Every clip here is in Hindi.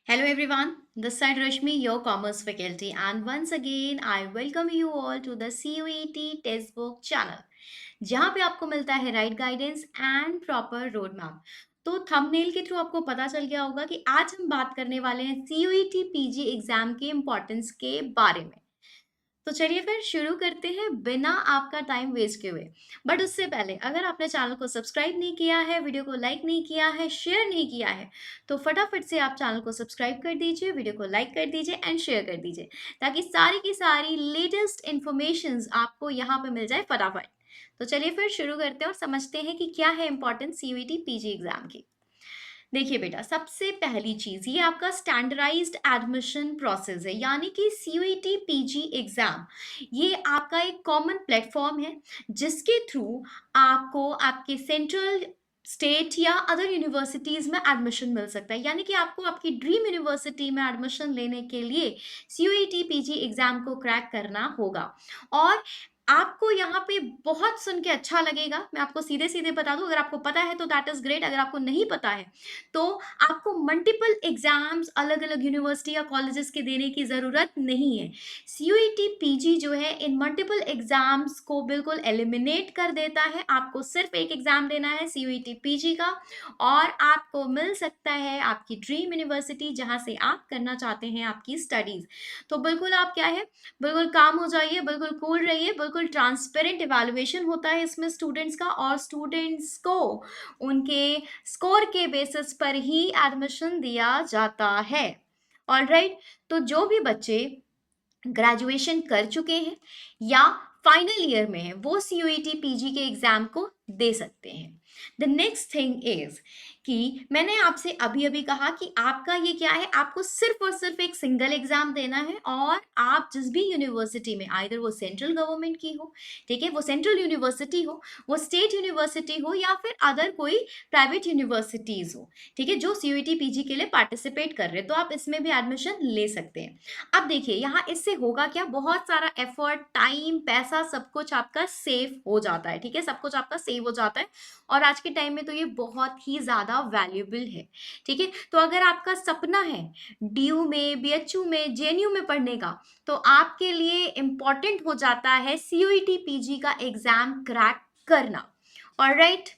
Hello everyone, this side Rashmi, your commerce faculty, and once again I welcome you all to the CUET Textbook channel, जहाँ पे आपको मिलता है right guidance and proper road map. तो थंबनेल के थ्रू आपको पता चल गया होगा कि आज हम बात करने वाले हैं CUET PG एग्जाम के इम्पोर्टेंस के बारे में। तो चलिए फिर शुरू करते हैं बिना आपका टाइम वेस्ट किए हुए। बट उससे पहले अगर आपने चैनल को सब्सक्राइब नहीं किया है, वीडियो को लाइक नहीं किया है, शेयर नहीं किया है, तो फटाफट से आप चैनल को सब्सक्राइब कर दीजिए, वीडियो को लाइक कर दीजिए एंड शेयर कर दीजिए, ताकि सारी की सारी लेटेस्ट इन्फॉर्मेशन आपको यहाँ पे मिल जाए फटाफट। तो चलिए फिर शुरू करते हैं और समझते हैं कि क्या है इंपॉर्टेंस CUET PG एग्जाम की। देखिए बेटा, सबसे पहली चीज ये आपका स्टैंडर्डाइज्ड एडमिशन प्रोसेस है, यानी कि सीयूईटी पीजी एग्जाम। ये आपका एक कॉमन प्लेटफॉर्म है जिसके थ्रू आपको आपके सेंट्रल स्टेट या अदर यूनिवर्सिटीज में एडमिशन मिल सकता है। यानी कि आपको आपकी ड्रीम यूनिवर्सिटी में एडमिशन लेने के लिए सीयूईटी पीजी एग्जाम को क्रैक करना होगा। और आपको यहाँ पे बहुत सुन के अच्छा लगेगा, मैं आपको सीधे सीधे बता दूं, अगर आपको पता है तो दैट इज ग्रेट, अगर आपको नहीं पता है तो आपको मल्टीपल एग्जाम्स अलग अलग यूनिवर्सिटी या कॉलेजेस के देने की ज़रूरत नहीं है। सीयूईटी पीजी जो है इन मल्टीपल एग्जाम्स को बिल्कुल एलिमिनेट कर देता है। आपको सिर्फ एक एग्जाम देना है सीयूईटी पीजी का, और आपको मिल सकता है आपकी ड्रीम यूनिवर्सिटी जहां से आप करना चाहते हैं आपकी स्टडीज। तो बिल्कुल आप क्या है, बिल्कुल काम हो जाइए, बिल्कुल कूल रहिए, बिल्कुल ट्रांसपेरेंट इवैल्यूएशन होता है इसमें स्टूडेंट्स का, और स्टूडेंट्स को उनके स्कोर के बेसिस पर ही एडमिशन दिया जाता है। ऑलराइट, तो जो भी बच्चे ग्रेजुएशन कर चुके हैं या फाइनल ईयर में है वो सीयूईटी पीजी के एग्जाम को दे सकते हैं। द नेक्स्ट थिंग इज कि मैंने आपसे अभी अभी कहा कि आपका ये क्या है, आपको सिर्फ और सिर्फ एक सिंगल एग्जाम देना है, और आप जिस भी यूनिवर्सिटी में, आइदर वो सेंट्रल गवर्नमेंट की हो, ठीक है, वो सेंट्रल यूनिवर्सिटी हो, वो स्टेट यूनिवर्सिटी हो, या फिर अदर कोई प्राइवेट यूनिवर्सिटीज हो, ठीक है, जो सीयूईटी पीजी के लिए पार्टिसिपेट कर रहे हैं, तो आप इसमें भी एडमिशन ले सकते हैं। अब देखिए यहाँ इससे होगा क्या, बहुत सारा एफर्ट, टाइम, पैसा, सब कुछ आपका सेव हो जाता है, ठीक है, सब कुछ आपका सेव हो जाता है, और आज के टाइम में तो ये बहुत ही ज़्यादा वैल्यूएबल है। ठीक है, तो अगर आपका सपना है डीयू में, बीएचयू में, जेएनयू में पढ़ने का, तो आपके लिए इम्पॉर्टेंट हो जाता है सीयूईटी पीजी का एग्जाम क्रैक करना। ऑलराइट,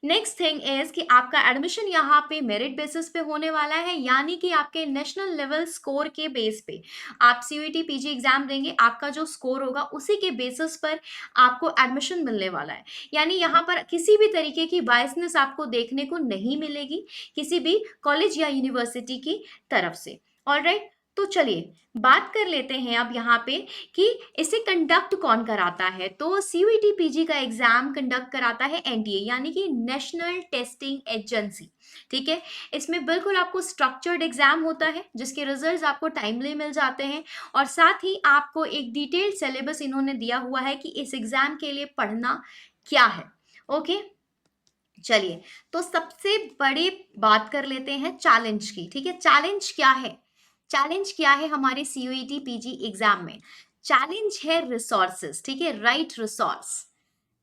नेक्स्ट थिंग इज कि आपका एडमिशन यहाँ पे मेरिट बेसिस पे होने वाला है, यानी कि आपके नेशनल लेवल स्कोर के बेस पे आप सीयूईटी पीजी एग्जाम देंगे, आपका जो स्कोर होगा उसी के बेसिस पर आपको एडमिशन मिलने वाला है। यानी यहाँ पर किसी भी तरीके की बायसनेस आपको देखने को नहीं मिलेगी किसी भी कॉलेज या यूनिवर्सिटी की तरफ से। ऑलराइट, तो चलिए बात कर लेते हैं अब यहाँ पे कि इसे कंडक्ट कौन कराता है। तो सीयूईटी पीजी का एग्जाम कंडक्ट कराता है एनटीए, यानी कि नेशनल टेस्टिंग एजेंसी। ठीक है, इसमें बिल्कुल आपको स्ट्रक्चर्ड एग्जाम होता है जिसके रिजल्ट्स आपको टाइमली मिल जाते हैं, और साथ ही आपको एक डिटेल्ड सिलेबस इन्होंने दिया हुआ है कि इस एग्जाम के लिए पढ़ना क्या है। ओके, चलिए, तो सबसे बड़ी बात कर लेते हैं चैलेंज की। ठीक है, चैलेंज क्या है, चैलेंज क्या है हमारे सीयूईटी पीजी एग्जाम में? चैलेंज है रिसोर्सेस, ठीक है, राइट रिसोर्स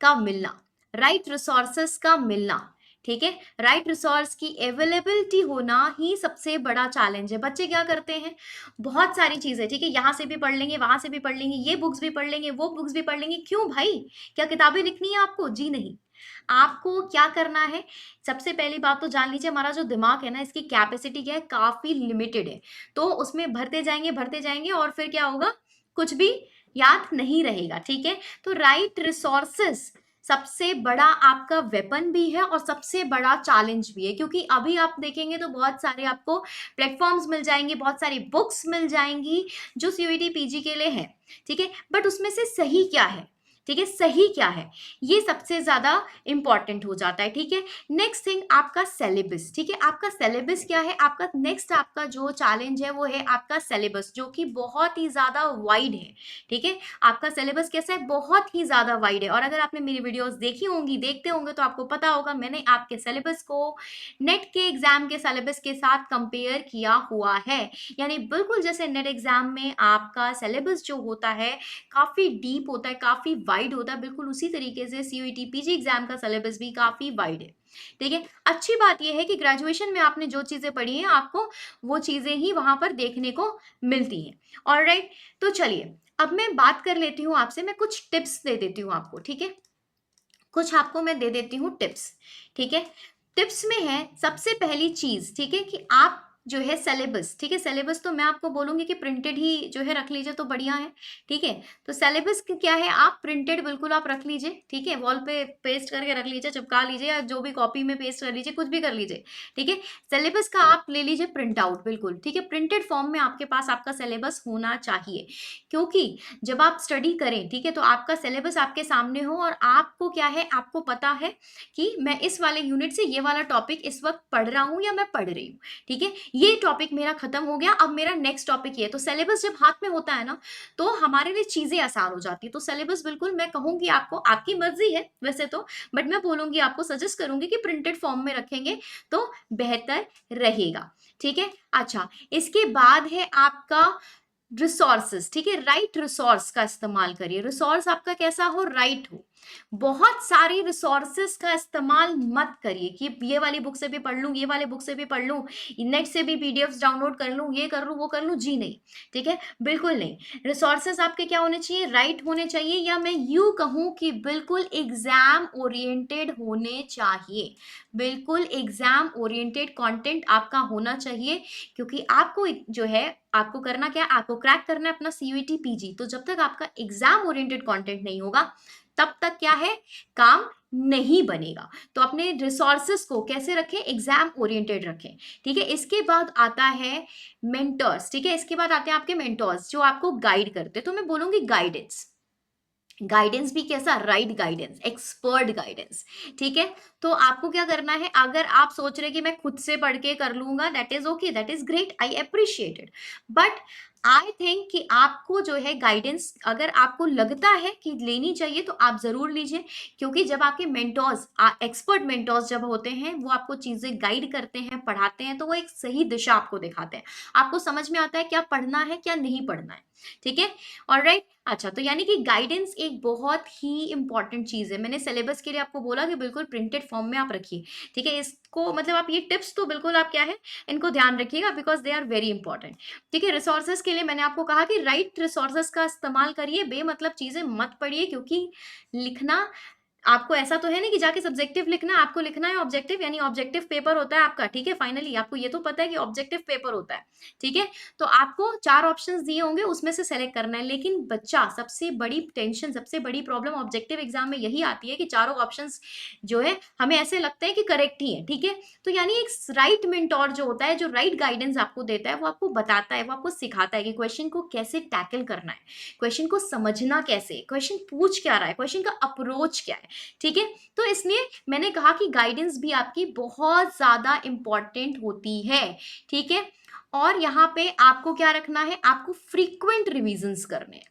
का मिलना, राइट रिसोर्सेस का मिलना, ठीक है, राइट रिसोर्स की अवेलेबिलिटी होना ही सबसे बड़ा चैलेंज है। बच्चे क्या करते हैं, बहुत सारी चीजें, ठीक है, यहाँ से भी पढ़ लेंगे, वहां से भी पढ़ लेंगे, ये बुक्स भी पढ़ लेंगे, वो बुक्स भी पढ़ लेंगे। क्यों भाई, क्या किताबें लिखनी है आपको? जी नहीं, आपको क्या करना है, सबसे पहली बात तो जान लीजिए, हमारा जो दिमाग है ना, इसकी कैपेसिटी क्या है, काफी लिमिटेड है। तो उसमें भरते जाएंगे और फिर क्या होगा, कुछ भी याद नहीं रहेगा। ठीक है, तो राइट रिसोर्सेस सबसे बड़ा आपका वेपन भी है और सबसे बड़ा चैलेंज भी है, क्योंकि अभी आप देखेंगे तो बहुत सारे आपको प्लेटफॉर्म्स मिल जाएंगे, बहुत सारी बुक्स मिल जाएंगी जो सीयूईटी पीजी के लिए है। ठीक है, बट उसमें से सही क्या है, ठीक है, सही क्या है, ये सबसे ज्यादा इंपॉर्टेंट हो जाता है। ठीक है, नेक्स्ट थिंग आपका सिलेबस। ठीक है, आपका सिलेबस क्या है, आपका नेक्स्ट आपका जो चैलेंज है वो है आपका सिलेबस, जो कि बहुत ही ज्यादा वाइड है। ठीक है, आपका सिलेबस कैसा है, बहुत ही ज्यादा वाइड है, और अगर आपने मेरी वीडियोस देखी होंगी, देखते होंगे, तो आपको पता होगा मैंने आपके सिलेबस को नेट के एग्जाम के सिलेबस के साथ कंपेयर किया हुआ है। यानी बिल्कुल जैसे नेट एग्जाम में आपका सिलेबस जो होता है काफी डीप होता है, काफी वाइड होता है, बिल्कुल उसी तरीके से सीयूईटी पीजी एग्जाम का सिलेबस भी काफी वाइड है। ठीक है। अच्छी बात यह है कि ग्रेजुएशन में आपने जो चीजें पढ़ी हैं आपको वो चीजें ही वहां पर देखने को मिलती हैं। ऑलराइट, तो चलिए अब मैं बात कर लेती हूँ आपसे, मैं कुछ टिप्स दे देती हूँ आपको, ठीक है। कुछ आपको मैं दे देती हूँ टिप्स, ठीक है। टिप्स में है सबसे पहली चीज, ठीक है, कि आप जो है सिलेबस, ठीक है, सिलेबस तो मैं आपको बोलूंगी कि प्रिंटेड ही जो है रख लीजिए तो बढ़िया है, ठीक है। तो सिलेबस क्या है, आप प्रिंटेड बिल्कुल आप रख लीजिए, ठीक है, वॉल पे पेस्ट करके रख लीजिए, चिपका लीजिए, या जो भी कॉपी में पेस्ट कर लीजिए, कुछ भी कर लीजिए, ठीक है। सिलेबस का आप ले लीजिए प्रिंट आउट, बिल्कुल ठीक है, प्रिंटेड फॉर्म में आपके पास आपका सिलेबस होना चाहिए, क्योंकि जब आप स्टडी करें, ठीक है, तो आपका सिलेबस आपके सामने हो और आपको क्या है, आपको पता है कि मैं इस वाले यूनिट से ये वाला टॉपिक इस वक्त पढ़ रहा हूं या मैं पढ़ रही हूँ, ठीक है, ये टॉपिक मेरा खत्म हो गया, अब मेरा नेक्स्ट टॉपिक ये है। तो सिलेबस जब हाथ में होता है ना तो हमारे लिए चीजें आसान हो जाती है। तो सिलेबस बिल्कुल मैं कहूंगी आपको, आपकी मर्जी है वैसे तो, बट मैं बोलूंगी आपको, सजेस्ट करूंगी कि प्रिंटेड फॉर्म में रखेंगे तो बेहतर रहेगा, ठीक है। अच्छा, इसके बाद है आपका रिसोर्सेस, ठीक है, राइट रिसोर्स का इस्तेमाल करिए। रिसोर्स आपका कैसा हो, राइट हो। बहुत सारी रिसोर्सेस का इस्तेमाल मत करिए कि ये वाली बुक से भी पढ़ लूं, ये वाले बुक से भी पढ़ लूं, नेट से भी पीडीएफ्स डाउनलोड कर लूं, ये कर लूं, वो कर लूं, जी नहीं, ठीक है, बिल्कुल नहीं। रिसोर्सेस आपके क्या होने चाहिए, राइट होने चाहिए, या मैं यूं कहूं कि बिल्कुल एग्जाम ओरिएंटेड होने चाहिए, बिल्कुल एग्जाम ओरिएंटेड कंटेंट आपका होना चाहिए, क्योंकि आपको जो है आपको करना क्या है, आपको क्रैक करना है अपना सीयूईटी पीजी। तो जब तक आपका एग्जाम ओरिएंटेड कंटेंट नहीं होगा तब तक क्या है, काम नहीं बनेगा। तो अपने रिसोर्सेस को कैसे रखें, एग्जाम ओरिएंटेड रखें, ठीक है। इसके बाद आता है मेंटर्स, ठीक है, इसके बाद आते हैं आपके मेंटर्स जो आपको गाइड करते हैं। तो मैं बोलूंगी गाइडेंस, गाइडेंस भी कैसा, राइट गाइडेंस, एक्सपर्ट गाइडेंस, ठीक है। तो आपको क्या करना है, अगर आप सोच रहे कि मैं खुद से पढ़ के कर लूंगा, that is okay, that is great, I appreciate it, but I think कि आपको जो है गाइडेंस अगर आपको लगता है कि लेनी चाहिए तो आप जरूर लीजिए, क्योंकि जब आपके मेंटोर्स, एक्सपर्ट मेंटोर्स जब होते हैं वो आपको चीजें गाइड करते हैं, पढ़ाते हैं, तो वो एक सही दिशा आपको दिखाते हैं, आपको समझ में आता है क्या पढ़ना है क्या नहीं पढ़ना है, ठीक है। ऑलराइट, अच्छा, तो यानी कि गाइडेंस एक बहुत ही इंपॉर्टेंट चीज है। मैंने सिलेबस के लिए आपको बोला कि बिल्कुल प्रिंटेड फॉर्म में आप रखिए, ठीक है, इसको मतलब आप ये टिप्स तो बिल्कुल आप क्या है इनको ध्यान रखिएगा, because they are very important, ठीक है। रिसोर्सेज के लिए मैंने आपको कहा कि राइट रिसोर्सेज का इस्तेमाल करिए, बेमतलब चीजें मत पढ़िए, क्योंकि लिखना आपको ऐसा तो है नहीं कि जाके सब्जेक्टिव लिखना है, आपको लिखना है ऑब्जेक्टिव, यानी ऑब्जेक्टिव पेपर होता है आपका, ठीक है, फाइनली आपको ये तो पता है कि ऑब्जेक्टिव पेपर होता है, ठीक है। तो आपको 4 ऑप्शंस दिए होंगे, उसमें से सेलेक्ट करना है, लेकिन बच्चा सबसे बड़ी टेंशन, सबसे बड़ी प्रॉब्लम ऑब्जेक्टिव एग्जाम में यही आती है कि चारों ऑप्शंस जो है हमें ऐसे लगते हैं कि करेक्ट ही है, ठीक है। तो यानी एक राइट मेंटोर जो होता है, जो राइट गाइडेंस आपको देता है, वो आपको बताता है, वो आपको सिखाता है कि क्वेश्चन को कैसे टैकल करना है, क्वेश्चन को समझना कैसे, क्वेश्चन पूछ क्या रहा है, क्वेश्चन का अप्रोच क्या है, ठीक है। तो इसलिए मैंने कहा कि गाइडेंस भी आपकी बहुत ज्यादा इंपॉर्टेंट होती है, ठीक है। और यहाँ पे आपको क्या रखना है, आपको फ्रीक्वेंट रिविजन्स करने हैं,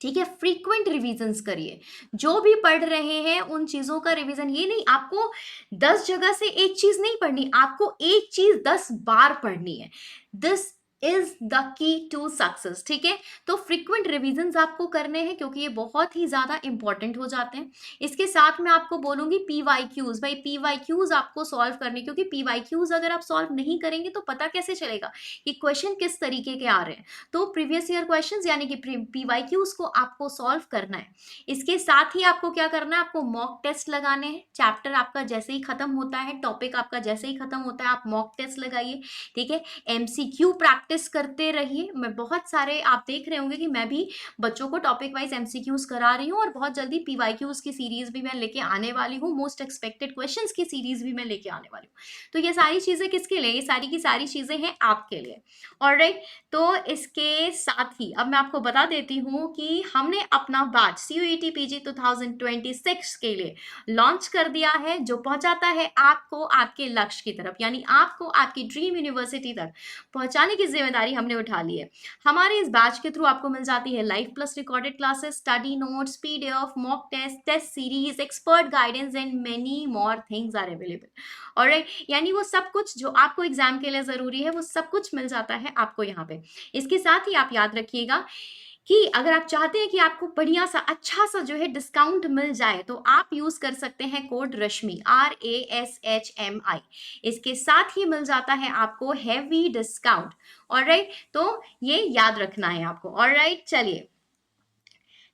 ठीक है, फ्रीक्वेंट रिवीजन्स करिए, जो भी पढ़ रहे हैं उन चीजों का रिवीजन, ये नहीं आपको 10 जगह से एक चीज नहीं पढ़नी, आपको एक चीज 10 बार पढ़नी है, this is the key to success, ठीक है। तो फ्रीक्वेंट रिवीजन्स आपको करने हैं, क्योंकि ये बहुत ही ज्यादा इंपॉर्टेंट हो जाते हैं। इसके साथ में आपको बोलूंगी पीवाईक्यूज, भाई पीवाईक्यूज आपको सॉल्व करने, क्योंकि पीवाईक्यूज अगर आप सॉल्व नहीं करेंगे तो पता कैसे चलेगा कि क्वेश्चन किस तरीके के आ रहे हैं। तो प्रीवियस ईयर क्वेश्चंस यानी कि पीवाईक्यूज को आपको सॉल्व करना है। इसके साथ ही आपको क्या करना है, आपको मॉक टेस्ट लगाने हैं, चैप्टर आपका जैसे ही खत्म होता है, टॉपिक आपका जैसे ही खत्म होता है, आप मॉक टेस्ट लगाइए, ठीक है। एमसीक्यू प्रैक्टिस करते रहिए। मैं बहुत सारे आप देख रहे होंगे कि मैं भी बच्चों को टॉपिक वाइज एमसीक्यूज करा रही हूँ, और बहुत जल्दी पीवाईक्यूज की सीरीज भी मैं लेके आने वाली हूँ, मोस्ट एक्सपेक्टेड क्वेश्चंस की सीरीज भी मैं लेके आने वाली हूँ। तो ये सारी चीजें किसके लिए, ये सारी की सारी चीजें हैं आपके लिए, ऑलराइट। तो इसके साथ ही अब मैं आपको बता देती हूँ कि हमने अपना बैच सीयूईटी पीजी 2026 के लिए लॉन्च कर दिया है, जो पहुंचाता है आपको आपके लक्ष्य की तरफ, यानी आपको आपकी ड्रीम यूनिवर्सिटी तक पहुंचाने की जिम्मेदारी हमने उठा ली है। हमारे इस बैच के थ्रू आपको मिल जाती है live plus recorded classes, study notes, PDF, mock test, test series, expert guidance and many more things are available, alright. यानी वो सब कुछ जो आपको एग्जाम के लिए जरूरी है वो सब कुछ मिल जाता है आपको यहाँ पे। इसके साथ ही आप याद रखिएगा कि अगर आप चाहते हैं कि आपको बढ़िया सा अच्छा सा जो है डिस्काउंट मिल जाए, तो आप यूज कर सकते हैं कोड रश्मि, RASHMI। इसके साथ ही मिल जाता है आपको हैवी डिस्काउंट। ऑलराइट, तो ये याद रखना है आपको। ऑलराइट, चलिए।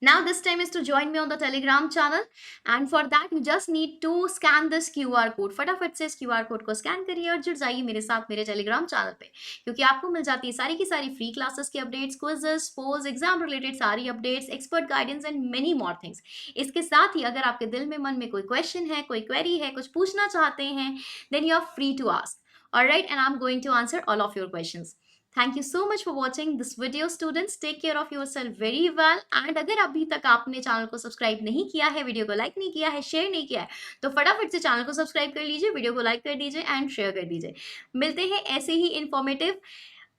Now this time is to join me on the Telegram channel, and for that you just need to scan this QR code। फटाफट से इस QR कोड को स्कैन करिए और जुड़ जाइए मेरे साथ मेरे टेलीग्राम चैनल पे, क्योंकि आपको मिल जाती है सारी की सारी फ्री क्लासेस की updates, quizzes, polls, exam related सारी updates, expert guidance and many more things. इसके साथ ही अगर आपके दिल में मन में कोई क्वेश्चन है, कोई क्वेरी है, कुछ पूछना चाहते हैं, then you are free to ask. Alright, and I'm going to answer all of your questions. Thank you so much for watching this video, students. Take care of yourself very well. And अगर अभी तक आपने चैनल को सब्सक्राइब नहीं किया है, वीडियो को लाइक नहीं किया है, शेयर नहीं किया है, तो फटाफट से चैनल को सब्सक्राइब कर लीजिए, वीडियो को लाइक कर दीजिए एंड शेयर कर दीजिए। मिलते हैं ऐसे ही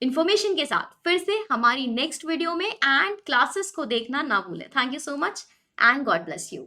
इंफॉर्मेशन के साथ फिर से हमारी नेक्स्ट वीडियो में, एंड क्लासेस को देखना ना भूलें। Thank you so much and God bless you.